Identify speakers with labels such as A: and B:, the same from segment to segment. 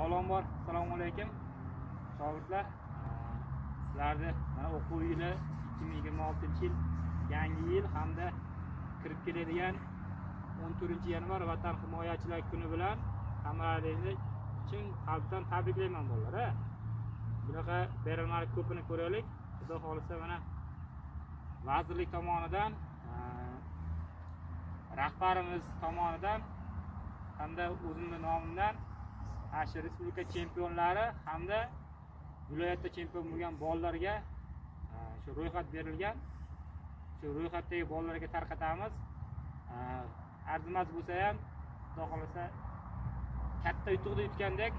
A: Avvalambor assalomu alaykum shogirdlar. Sizlarni mana o'quv yili 2026-yil yangi yil hamda kirib keladigan 14-yanvar Vatan himoyachilar kuni bilan hammalaringizni chin qalbdan tabriklayman bolalar. Bunaqa bayramlar ko'pini ko'raylik. Xudo xolisa mana vazirlik tomonidan, rahbarimiz tomonidan hamda o'zimning nomimdan Ashir Respublika chempionlari hamda viloyatda chempion bo'lgan bolalarga shu ro'yxat berilgan. Shu ro'yxatdagi bolalarga tarqatamiz. Arzimas bo'lsa ham, xudo xolisa katta yutuqni yutgandek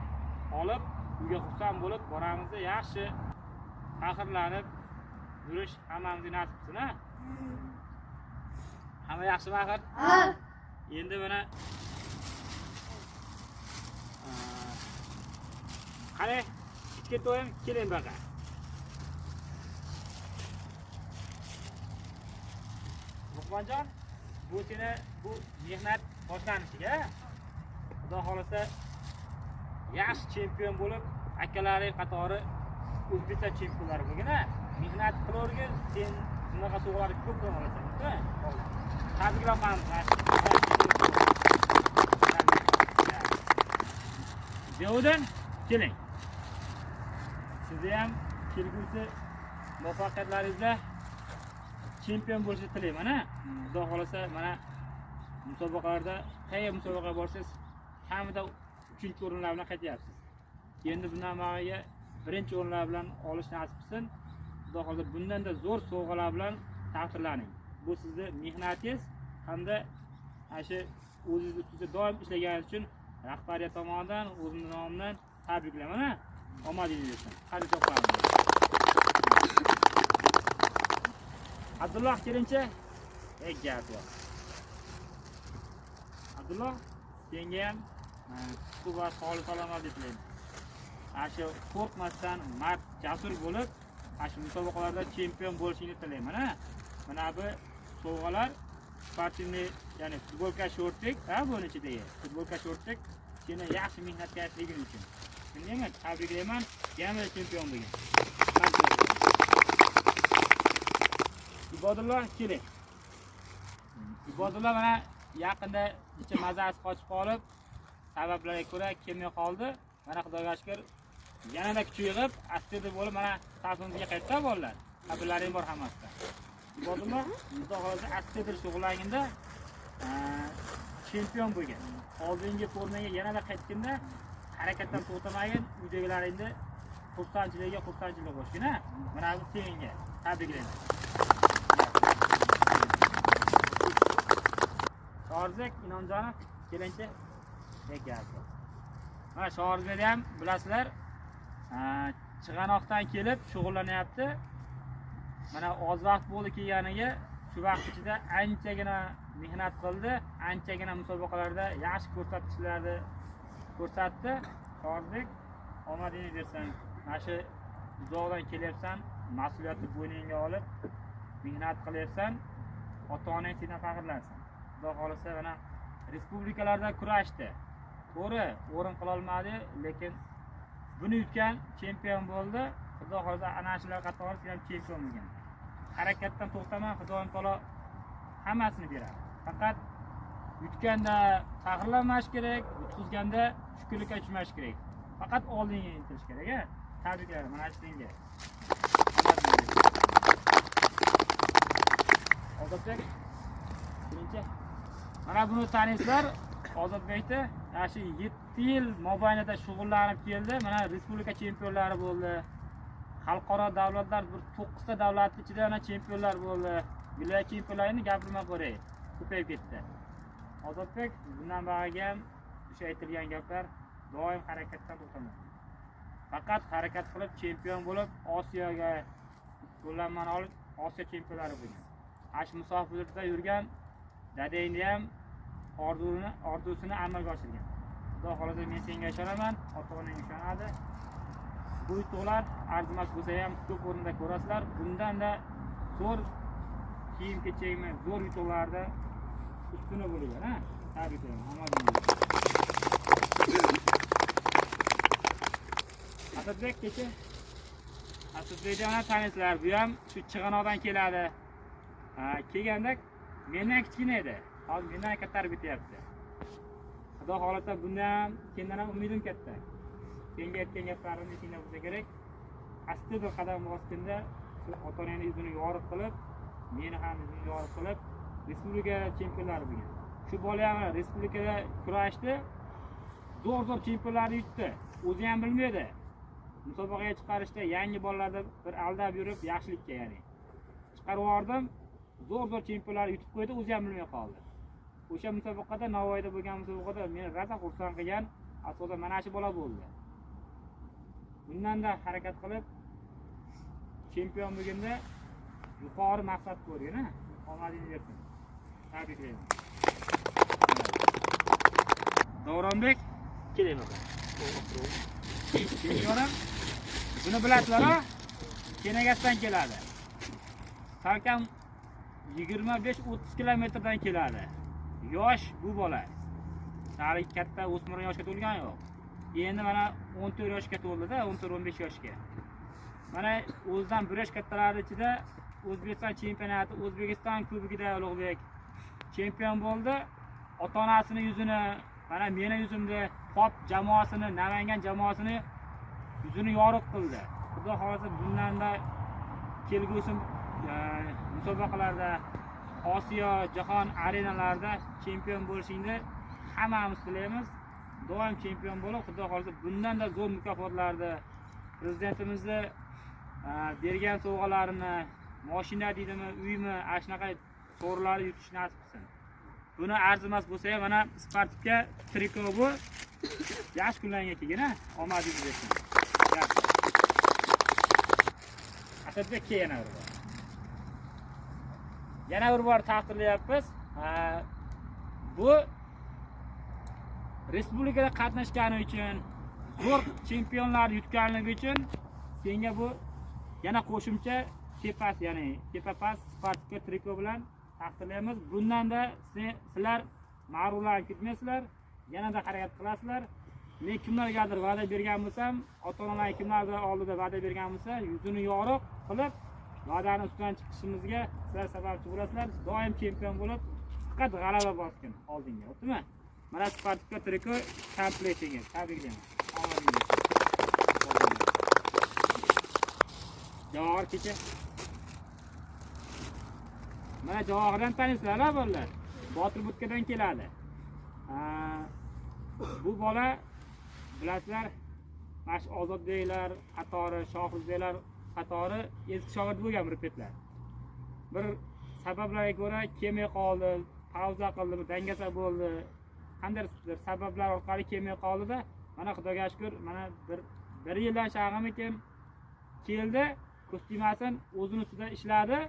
A: olib, uyga xursand bo'lib boramiz, yaxshi faxrlanib yurish hammamizga nasib qilsin. Hamma yaxshi axir? Endi mana qani ichki to'yim keling baqa. Muhmonjon, bu seni bu mehnat boshlanishiga xudo xolisa yaxshi chempion bo'lib, akalaring qatori O'zbekiston chempionlari bo'lgin. Mehnat qilavergin, sen bunaqa sovg'alarni ko'p qila olasan. Tabriklayman. Devdan keling. Sizni ham kelgusi muvaffaqiyatlaringizda chempion bo'lishni tilayman. Xudo xolisa mana musobaqalarda, qayerga musobaqaga borsangiz, hamida 3-o'rinlar bilan qaytyapsiz. Endi bundan bug'oyga 1-o'rinlar bilan olish nasib qilsin. Xudo xolisa bundan-da zo'r sovg'alar bilan taqdirlaning. Bu sizning mehnatingiz hamda shu o'zingiz ustida doim ishlaganingiz uchun rahbariyat tomonidan, o'zimning nomimdan tabriklayman. Omadingiz bo'lsin. Hadi jo'qlarimiz. Abdulloh kelinchi. Gap yo'q. Abdulloh, senga ham quvvat, sog'lik, salomatlik tilayman. Shu qo'rqmasdan, mard, jasur bo'lib, shu musobaqalarda chempion bo'lishingni tilayman. Mana bu sovg'alar sportivniy, ya'ni futbolka shortik, buning ichidagi futbolka shortik seni yaxshi mehnatkashliging uchun. Menga tabriklayman, yana chempion bo'lgin. Ibodulloh keling. Ibodulloh mana yaqinda ichi mazasi qochib qolib, sabablarga ko'ra kelmay qoldi. Mana Xudoga shukr, yanada kuch yig'ib, aslida bo'lib mana safimizga qaytdi bolalar. Qabrlaring bor hammasida. Ibodulloh, xudo xolisa aslida shug'ullaningda chempion bo'lgan. Oldingi formaga yanada qaytganda harakatdan to'xtamagin, uydagilaringni xursandchiligiga xursandchilik qo'shgin. Mana bu senga tabriklayman. Shorzak Inomjonov kelinchi. Gaplar. Mana Shorzakni ham bilasizlar, Chig'anoqdan kelib shug'ullanyapti. Mana oz vaqt bo'ldi kelganiga, shu vaqt ichida anchagina mehnat qildi, anchagina musobaqalarda yaxshi ko'rsatkichlarni ko'rsatdi. Shorzak, omadingni bersin. Mana shu uzoqdan kelyapsan, mas'uliyatni bo'yningga olib, mehnat qilyapsan, ota-onang sendan faxrlansin. Xudo xolisa mana respublikalarda kurashdi. To'g'ri, o'rin qila olmadi, lekin buni yutgan chempion bo'ldi. Xudo xolisa ana shular qatori sen ham chempion bo'lgan. Harakatdan to'xtamang, Xudoim taolo hammasini beradi. Faqat yutganda faxrlanmash kerak, yutqizganda shukrlikka uchmash kerak. Faqat oldinga intilish kerak. Tabriklayman mana senga. Ozodbek, birinchi. Mana buni taniysizlar. Ozodbekni shu 7 yil mobaynida shug'ullanib keldi. Mana respublika chempionlari bo'ldi. Xalqaro davlatlar bir 9 ta davlat ichida ana chempionlar bo'ldi. Viloyat chempionlarini gapirmay qo'ray. Ko'payib ketdi. Ozodbek, bundan bug'oyga ham o'sha aytilgan gaplar doim harakatdan to'xtamaydi. Faqat harakat qilib chempion bo'lib Osiyoga yo'llanmani olib Osiyo chempionlari bo'lgan. Ash musofirlikda yurgan dadangni ham orzusini amalga oshirgan. Xudo xolisa men senga ishonaman, ota-onang ishonadi. Bu yutuqlar arzimas bo'lsa ham ko'p o'rinda ko'rasizlar. Bundan-da zo'r kiyim-kechakmi, zo'r yutuqlarda ustuni bo'lgan, Tabriklayman. Omadingiz. Asadbek kecha. Asadbekni ham tanistlar. Bu ham shu Chig'anoqdan keladi. Kelganda mendan kichkina edi. Hozir mendan kattarib ketyapti. Xudo xolasa bundan sendan ham umidim katta. Senga aytgan gaplarimni tinglar bo'lsa kerak. Asta bir qadam bosganda shu ota-onangni yuzini yorib qilib, meni ham yuzimni yorib qilib, respublika chempionlari bo'lgan. Shu bola ham respublikada kurashdi. Zo'r chempionlarni yutdi. O'zi ham bilmaydi. Musobaqaga chiqarishda yangi bolalarni bir aldab yurib, yaxshilikka ya'ni. Chiqarib yubordim. Zo'r chempionlarni yutib qo'ydi, o'zi ham bilmay qoldi. O'sha musobaqada Navoiyda bo'lgan musobaqada meni rosa xursand qilgan asosan mana shu bola bo'ldi. Bundan-da harakat qilib chempion bo'lganda yuqori maqsad ko'rgan, omadingiz bersin. Tabriklayman. Davronbek
B: keling aka.
A: Chempionim. Buni bilasizlar-a? Kenagasdan keladi. Salkam 25-30 kilometrdan keladi. Yosh bu bola. Sari katta o'smir yoshga to'lgan yo'q. Endi mana 14 yoshga to'ldi-da, 14-15 yoshga. Mana o'zidan 1 yosh kattalari ichida O'zbekiston chempionati, O'zbekiston kubogida Ulug'bek chempion bo'ldi. Ota-onasining yuzini, mana meni yuzimda Pop jamoasini, Namangan jamoasini yuzini yorug' qildi. Xudo xolasa bundan-da kelgusi musobaqalarda Osiyo, jahon arenalarida chempion bo'lishingni hammamiz tilaymiz. Doim chempion bo'lib, xudo xolasa bundan-da zo'r mukofotlarni prezidentimizni bergan sovg'alarini, mashina deydimi, uymi, shunaqa sovg'alarni yutish nasib qilsin. Buni arzimas bo'lsa ham mana Spartikka triko bu yaxshi kunlarga kelgan, omadingiz bersin. Asadbek yana bir bor taqdirlayapmiz. Bu respublikada qatnashgani uchun, zo'r chempionlar yutganligi uchun senga bu yana qo'shimcha kepas, ya'ni kepapas Spartikka triko bilan taqdirlaymiz. Bundan-da sizlar mag'rurlanib ketmaysizlar, yanada harakat qilasizlar. Men kimlargadir va'da bergan bo'lsam, ota-onalar kimlardir oldida va'da bergan bo'lsa, yuzini yorug' qilib, va'dani ustidan chiqishimizga sizlar sababchi bo'lasizlar. Doim chempion bo'lib, faqat g'alaba boskin oldinga, o'tdimi? Mana Spartikka triko kompletingiz. Tabriklayman. Javohir kecha. Mana Javohirdan tanistlar bolalar. Botir Butkadan keladi. Bu bola bilasizlar, Mash Ozodbeklar qatori, Shohizbeklar qatori eski shogird bo'lgan repetlar. Bir sabablarga ko'ra kelmay qoldi, pauza qildi, dangasa bo'ldi. Qanday sabablar orqali kelmay qoldi-da, mana Xudoga shukr, mana bir yildan shag'amikin keldi, kostyumasin o'zini ustida ishladi.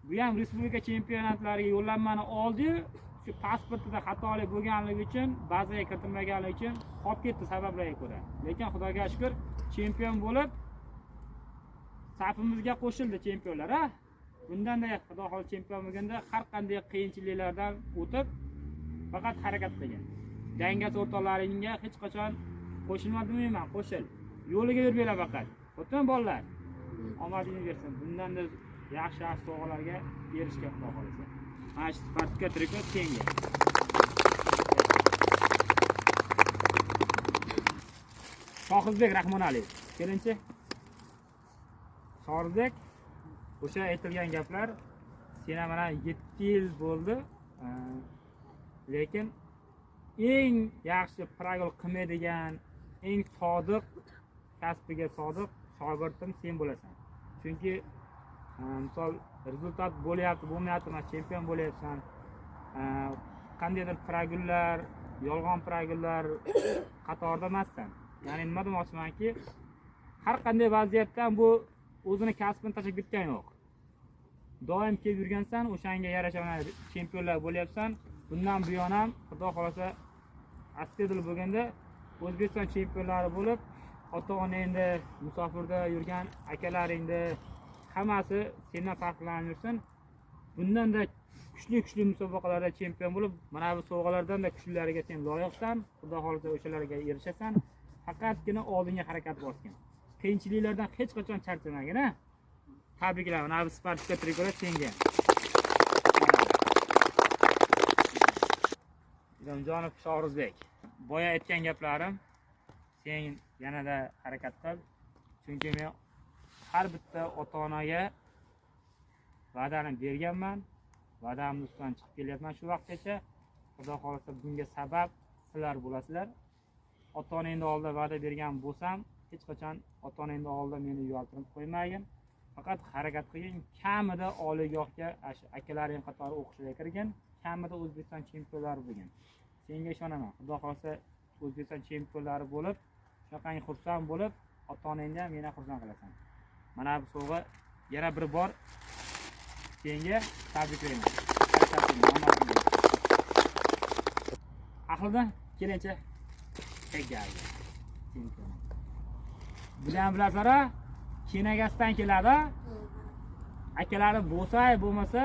A: Bu ham respublika chempionatlariga yo'llanmani oldi. Shu pasportida xatolik bo'lganligi uchun, bazaga kiritilmaganligi uchun qolib ketdi sabablarga ko'ra. Lekin Xudoga shukr, chempion bo'lib safimizga qo'shildi chempionlar, ha? Bundan-da Xudo xohlasa chempion bo'lganda har qanday qiyinchiliklardan o'tib faqat harakat qilgan. Dangas o'rtoqlaringga hech qachon qo'shilmadimman, qo'shil. Yo'liga yurmanglar faqat. O'tgan bolalar. Omadingiz bersin. Bundan-da yaxshi sovg'alarga erishgan Xudo xolasa. Mana shu Spartikka triko senga. Shohizbek Rahmonaliyev. Kelinchi. Shohizbek, o'sha aytilgan gaplar sena mana 7 yil bo'ldi. Lekin eng yaxshi pragol qilmaydigan, eng sodiq, kasbiga sodiq shogirdim sen bo'lasan. Chunki misol rezultat bo'lyapti, bo'lmayapti, mana chempion bo'lyapsan. Qandaydir pragullar, yolg'on pragullar qatorida emassan. Ya'ni nima demoqchimanki, har qanday vaziyatdan bu o'zini kasbini tashlab ketgan yo'q. Doim kelib yurgansan, o'shanga yarasha chempionlar bo'lyapsan. Bundan buyon ham Xudo xolasa astedil bo'lganda O'zbekiston chempionlari bo'lib, ota-onangda, musofirda yurgan akalaringda hammasi sendan farqlanib yursin. Bundan-da kuchli musobaqalarda chempion bo'lib, mana bu sovg'alardan da kuchlilariga sen loyiqsan. Xudo xolasa o'shalarga erishasan. faqatgina oldinga harakat bosgan. Qiyinchiliklardan hech qachon charchamagin, ha? Tabriklar, mana bu Sparkka Trigger senga. Inomjonov Shohruzbek. Boya aytgan gaplarim sen yanada harakat qil. Chunki men har bitta ota-onaga va'dani berganman. Va'damni ustidan chiqib kelyapman shu vaqtgacha. Xudo xolasa bunga sabab sizlar bo'lasizlar. Ota-onangni oldida va'da bergan bo'lsam, hech qachon ota-onangni oldida meni uyaltirib qo'ymagin. Faqat harakat qilgin, kamida oliygohga akalaring qatori o'qishga kirgin, kamida O'zbekiston chempionlari bo'lgin. Senga ishonaman. Xudo xolasa O'zbekiston chempionlari bo'lib, shunaqangi xursand bo'lib, ota-onangni ham meni xursand qilasan. Mana bu sovg'a yana bir bor senga tabriklayman. Ahlidan kelincha tegadi. Bilan bilasizlar, Kenagasdan keladi. Akalari bo'lsa, bo'lmasa,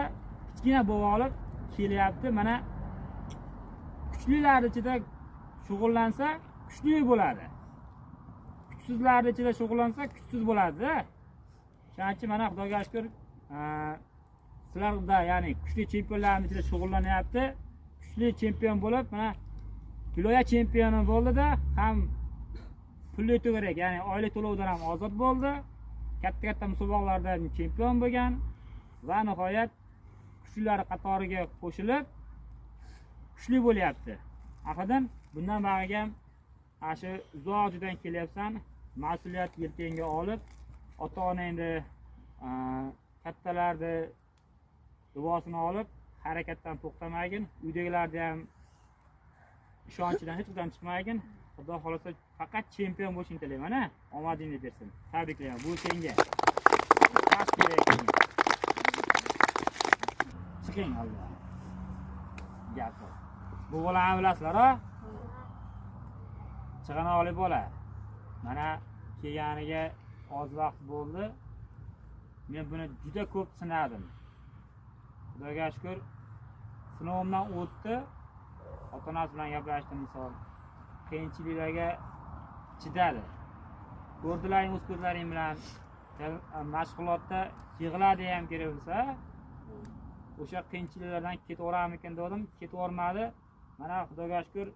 A: kichkina bo'lib olib kelyapti. Mana kuchlilar ichida shug'ullansa, kuchli bo'ladi. Kuchsizlar ichida shug'ullansa, kuchsiz bo'ladi. Shuning mana Xudoga shukr, sizlarda, ya'ni kuchli chempionlarning ichida shug'ullanyapti. Kuchli chempion bo'lib, mana viloyat chempioni bo'ldi-da, ham pulli to'garak, ya'ni oylik to'lovdan ham ozod bo'ldi. Katta-katta musobaqalarda chempion bo'lgan va nihoyat kuchlilar qatoriga qo'shilib kuchli bo'lyapti. Axidan bundan bag'riga ham shu uzoq judan kelyapsan, mas'uliyat yelkangga olib, ota-onangni, kattalarni duosini olib, harakatdan to'xtamagin, uydagilarni ham ishonchidan hech qachon chiqmagin. Xudo xolasa faqat chempion bo'lishing tilayman, ha? Omadingni bersin. Tabriklayman. Bu senga. Chiqing Alloh. Gap. Bu bolani bilasizlar-a? Chig'anoqli bola. Mana kelganiga oz vaqt bo'ldi. Men buni juda ko'p sinadim. Xudoga shukr, sinovimdan o'tdi. Ota-onasi bilan gaplashdim, misol. Qiyinchiliklarga chidadi. Ko'rdilaring o'z ko'zlaring bilan mashg'ulotda yig'ladi ham kerak bo'lsa, o'sha qiyinchiliklardan ketaveramikin dedim, ketavermadi. Mana Xudoga shukr,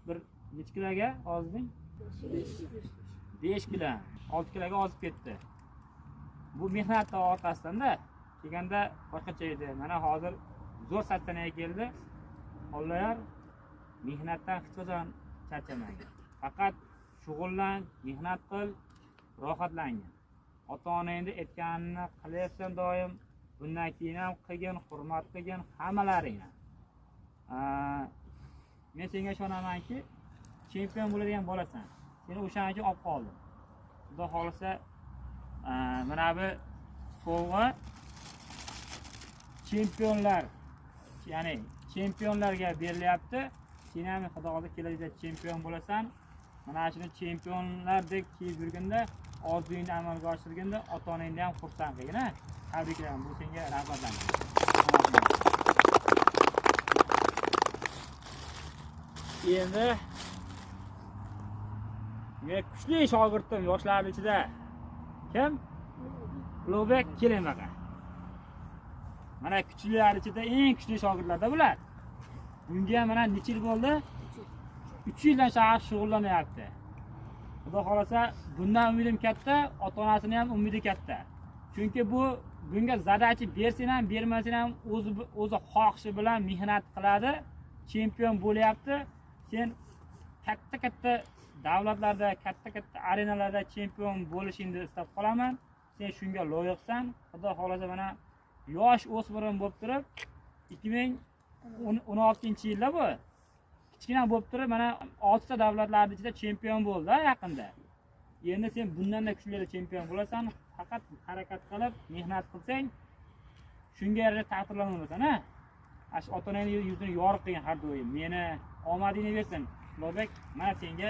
A: bir necha kiloga ozding? 5 kilo, 6 kiloga ozib ketdi. Bu mehnatning orqasidan-da, kelganda boshqacha edi. Mana hozir zo'r sattanaga keldi. Alloh mehnatdan hech qachon charchamang. Faqat shug'ullan, mehnat qil, rohatlangin. Ota-onangni aytganini qilyapsan doim. Bundan keyin ham qilgin, hurmat qilgin hammalaringni. Men senga ishonamanki, chempion bo'ladigan bo'lasan. Seni o'shaning uchun olib qoldim. Xudo xolasa, mana bu sovg'a chempionlar, ya'ni chempionlarga berilyapti. Sen ham Xudo xolasa kelajakda chempion bo'lasan. Mana shuni chempionlardek kiyib yurganda, orzuyingni amalga oshirganda, ota-onangni ham xursand qilgin, ha? Tabriklayman. Bu senga rag'batlanadi. Endi men kuchli shogirdim yoshlar ichida. Kim? Ulug'bek keling baqa. Mana kuchlilar ichida eng kuchli shogirdlarda bular. Bunga mana necha yil bo'ldi? 3 yildan shahar shug'ullanyapti. Xudo xolasa bundan umidim katta, ota-onasini ham umidi katta. Chunki bunga zadachi bersin ham, bermasin ham o'zi xohishi bilan mehnat qiladi, chempion bo'lyapti. Sen katta-katta davlatlarda, katta-katta arenalarda chempion bo'lishingni istab qolaman. Sen shunga loyiqsan. Xudo xolasa mana yosh o'smirim bo'lib turib 2016-yilda bu kichkina bo'lib turib mana 6 ta davlatlar ichida chempion bo'ldi yaqinda. Endi sen bundan da kuchli chempion bo'lasan. Faqat harakat qilib, mehnat qilsang, shunga yarasha taqdirlanasan, ha? Ash ota-onangning yuzini yorib qilgan har doim. Meni omadingni bersin. Ulug'bek, mana senga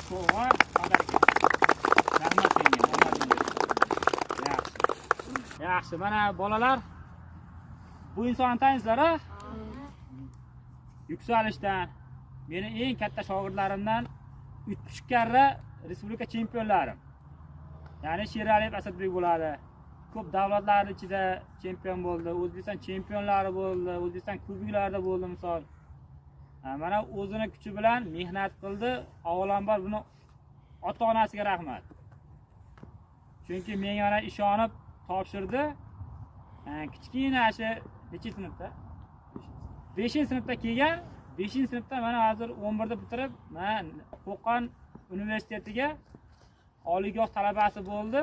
A: sovg'a tabriklar. Rahmat senga, omadingni bersin. Yaxshi, mana bolalar, bu insonni taningizlar-a? Yuksalishdan, meni eng katta shogirdlarimdan 3 karra respublika chempionlarim. Ya'ni Sheraliyev Asadbek bo'ladi. Ko'p davlatlar ichida chempion bo'ldi. O'zbekiston chempionlari bo'ldi. O'zbekiston kuboklarida bo'ldi misol. Mana o'zini kuchi bilan mehnat qildi. Avvalambor buni ota-onasiga rahmat. Chunki menga mana ishonib topshirdi. Kichkina shu necha sinfda? 5-sinfda kelgan. 5-sinfda mana hozir 11da bitirib, men Qo'qon universitetiga oliygoh talabasi bo'ldi.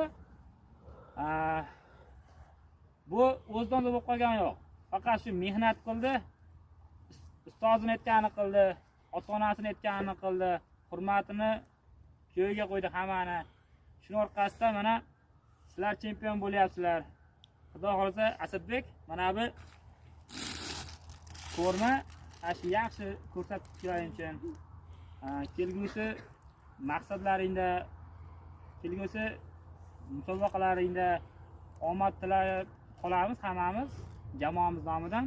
A: Bu o'zidan bo'lib qolgani yo'q. Faqat shu mehnat qildi. Ustozini aytganini qildi, ota-onasini aytganini qildi, hurmatini joyiga qo'ydi hammani. Shuning orqasidan mana sizlar chempion bo'lyapsizlar. Xudo xolasa Asadbek, mana bu forma ashi yaxshi ko'rsatib qo'ying uchun. Kelgusi maqsadlaringda, kelgusi musobaqalaringda omad tilab qolamiz hammamiz jamoamiz nomidan.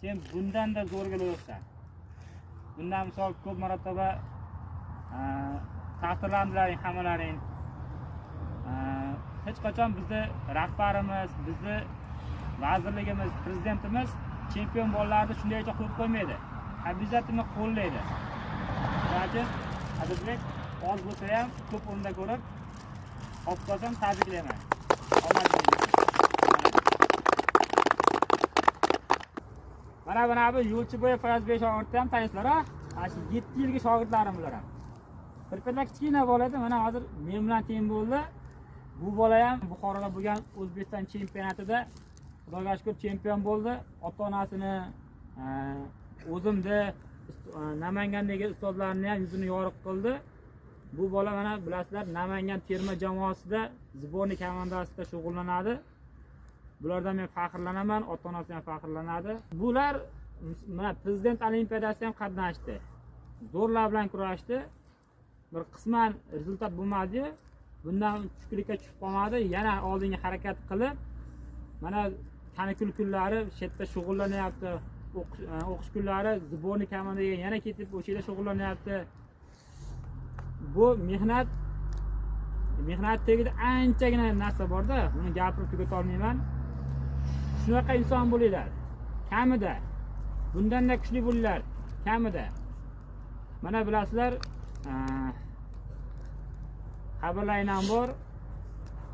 A: Sen bundan-da zo'rga o'tsan. Bundan misol ko'p marotaba taqdirlandilaring hammalaring. Hech qachon bizni rahbarimiz, bizni vazirligimiz, prezidentimiz chempion bolalarni shundaycha qo'yib qo'ymaydi. Обязательно qo'llaydi. Shuning Asadbek oz bo'lsa ham ko'p o'rinda ko'rib, olib qolsam tabriklayman. Mana bu Yo'lchiboyev Fayzbek shogirdni ham tanishlar, shu 7 yillik shogirdlarim bular ham. Bir kichkina bola edi, mana hozir men bilan teng bo'ldi. Bu bola ham Buxoroda bo'lgan O'zbekiston chempionatida Xudoga shukr chempion bo'ldi. Ota-onasini, o'zimni, Namangandagi ustozlarni ham yuzini yoriq qildi. Bu bola mana bilasizlar, Namangan terma jamoasida zborniy komandasida shug'ullanadi. Bulardan men faxrlanaman, ota-onasi ham faxrlanadi. Bular mana prezident olimpiadasida ham qatnashdi. Zo'rlar bilan kurashdi. Bir qisman rezultat bo'lmadi. Bundan tushkunlikka tushib qolmadi. Yana oldinga harakat qilib, mana kanikul kunlari shu yerda shug'ullanyapti. O'qish kunlari zborniy komandaga yana ketib o'sha yerda shug'ullanyapti. Bu mehnat tagida anchagina narsa bor-da, buni gapirib tugata olmayman. Shunaqa inson bo'linglar. Kamida bundan-da kuchli bo'linglar, kamida. Mana bilasizlar, xabarlaring ham bor.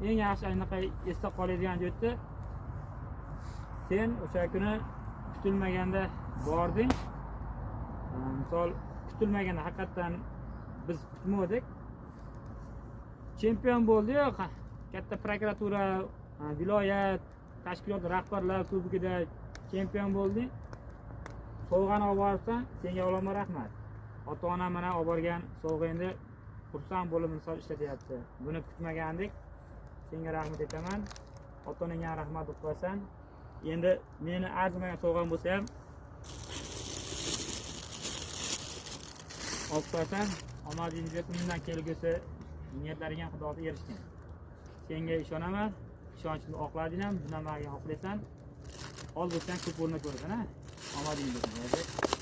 A: Eng yaxshi anaqa esda qoladigan joyda sen o'sha kuni kutilmaganda bording. Misol kutilmaganda haqiqatan biz kutmadik. Chempion bo'ldi-yu, katta prokuratura, viloyat, tashkilot rahbarlar kubogida chempion bo'lding. Sovg'ani olib borsan, senga olama rahmat. Ota-ona mana olib borgan sovg'angni xursand bo'lib misol ishlatyapti. Buni kutmagandik. Senga rahmat aytaman. Ota-onangga rahmat deb qo'yasan. Endi meni arzimagan sovg'am bo'lsa ham olib qo'yasan. Omadingizga bundan kelgusi niyatlaringga Xudoga erishsin. Senga ishonaman. Ishonchni oqlading ham, bundan ma'lum oqlaysan. Ol bo'lsang ko'p o'rnak ko'rasan, ha? Omadingiz bo'lsin.